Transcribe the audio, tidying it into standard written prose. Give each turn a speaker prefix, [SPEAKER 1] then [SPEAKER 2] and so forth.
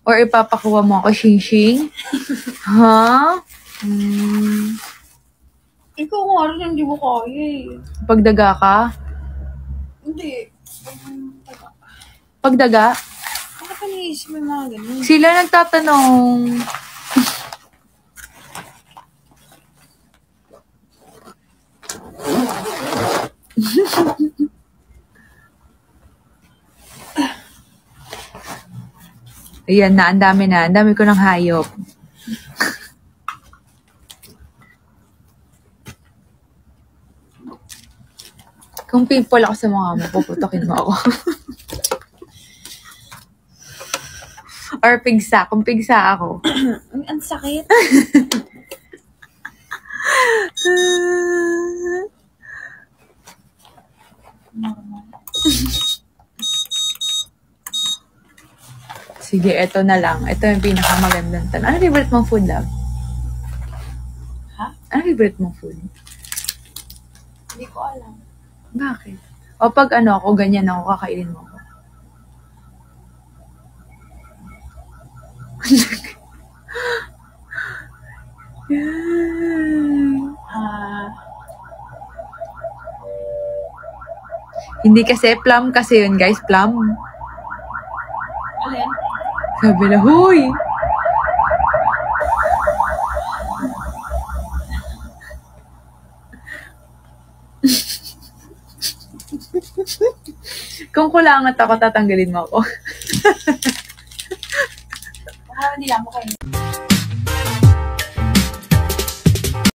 [SPEAKER 1] Or ipapakuha mo ako, Shing-Shing? Ha?
[SPEAKER 2] Ikaw nga rin, hindi mo kaya eh.
[SPEAKER 1] Pagdaga ka?
[SPEAKER 2] Hindi.
[SPEAKER 1] Pagdaga?
[SPEAKER 2] Bakit pa naisip mo yung mga ganun?
[SPEAKER 1] Sila nagtatanong. Ayan na, ang dami na. Ang dami ko ng hayop. Kung pimple ako sa mukha mo, puputokin mo ako. Or pigsa. Kung pigsa ako.
[SPEAKER 2] Ang sakit. Sige, eto na lang. Ito yung pinakamagandang tanong. Ano favorite mong food, love? Ha?
[SPEAKER 1] Ano favorite mong food?
[SPEAKER 2] Hindi ko alam.
[SPEAKER 1] Bakit? O pag ano ako, ganyan ako, kakainin mo ako. Hindi kasi, plum kasi yun, guys. Plum.
[SPEAKER 2] Alin?
[SPEAKER 1] Sabi na, huy! Kung kulangat ako, tatanggalin mo ako.
[SPEAKER 2] Baka hindi lang mo kayo.